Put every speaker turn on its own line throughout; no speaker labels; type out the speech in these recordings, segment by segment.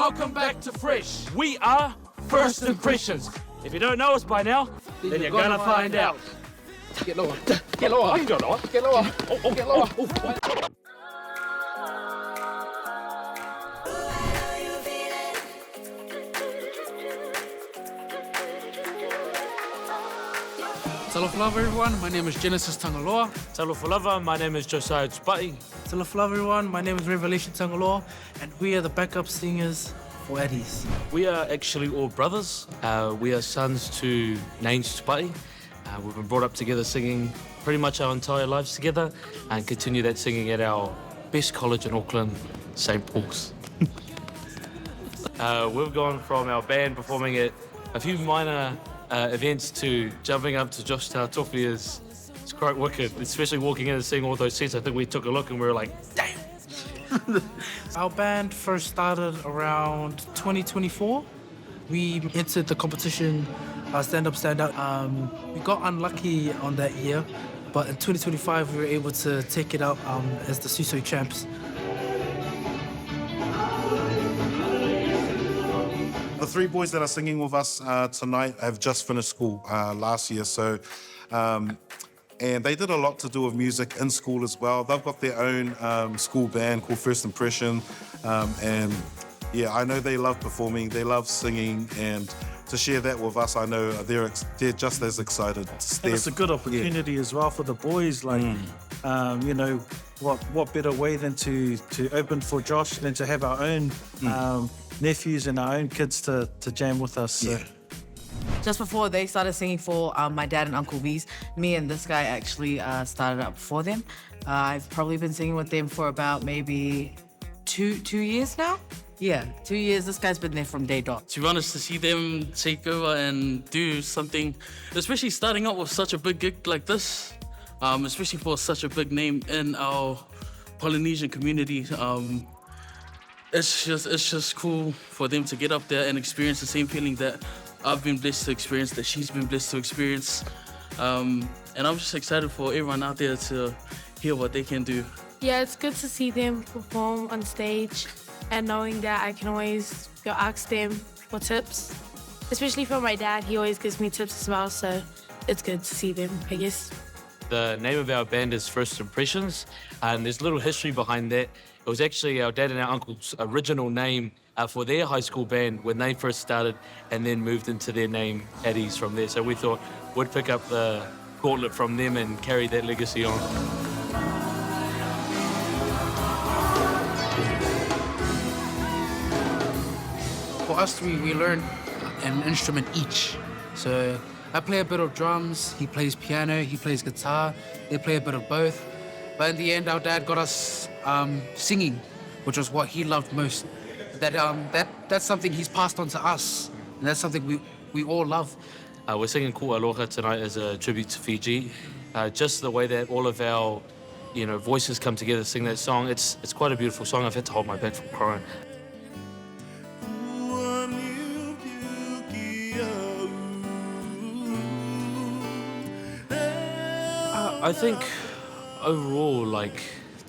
Welcome back to Fresh. We are First Impressionz. If you don't know us by now, then you're gonna find out.
Get lower. Get lower.
I can go lower.
Get lower. Get lower.
Talofalava everyone, my name is Genesis Tangaloa.
Talofalava, my name is Josiah Tsupati.
Talofalava everyone, my name is Revelation Tangaloa, and we are the backup singers for Adeaze.
We are actually all brothers. We are sons to Names Tsupati. We've been brought up together singing pretty much our entire lives together and continue that singing at our best college in Auckland, St. Paul's. We've gone from our band performing at a few minor events to jumping up to Josh TATOFI is quite wicked, especially walking in and seeing all those sets. I think we took a look and we were like, damn.
Our band first started around 2024. We entered the competition, Stand Up, Stand Out. We got unlucky on that year, but in 2025 we were able to take it out as the Suso champs.
The three boys that are singing with us tonight have just finished school last year, and they did a lot to do with music in school as well. They've got their own school band called First Impressionz, and yeah, I know they love performing, they love singing, and to share that with us, I know they're just as excited.
And it's a good opportunity as well for the boys, like, you know, what better way than to open for Josh than to have our own nephews and our own kids to jam with us. So.
Yeah.
Just before they started singing for my dad and Uncle V's, me and this guy actually started up before them. I've probably been singing with them for about maybe two years now. Yeah, 2 years. This guy's been there from day dot.
To be honest, to see them take over and do something, especially starting out with such a big gig like this, especially for such a big name in our Polynesian community, it's just cool for them to get up there and experience the same feeling that I've been blessed to experience, that she's been blessed to experience. And I'm just excited for everyone out there to hear what they can do.
Yeah, it's good to see them perform on stage and knowing that I can always go ask them for tips. Especially from my dad, he always gives me tips as well, so it's good to see them, I guess.
The name of our band is First Impressionz, and there's a little history behind that. It was actually our dad and our uncle's original name for their high school band when they first started, and then moved into their name Adeaze from there. So we thought we'd pick up the gauntlet from them and carry that legacy on.
For us, we learned an instrument each. So I play a bit of drums, he plays piano, he plays guitar, they play a bit of both. But in the end, our dad got us singing, which was what he loved most. That's something he's passed on to us, and that's something we all love.
We're singing Ko Aloha tonight as a tribute to Fiji. Just the way that all of our, voices come together to sing that song, it's quite a beautiful song. I've had to hold my back from crying. I think overall,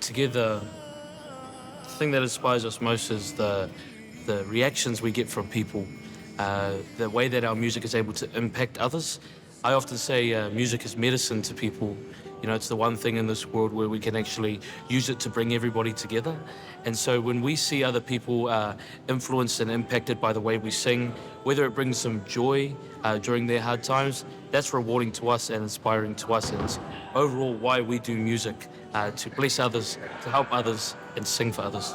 together, the thing that inspires us most is the reactions we get from people, the way that our music is able to impact others. I often say music is medicine to people. It's the one thing in this world where we can actually use it to bring everybody together. And so when we see other people influenced and impacted by the way we sing, whether it brings them joy during their hard times, that's rewarding to us and inspiring to us. And it's overall why we do music, to bless others, to help others, and sing for others.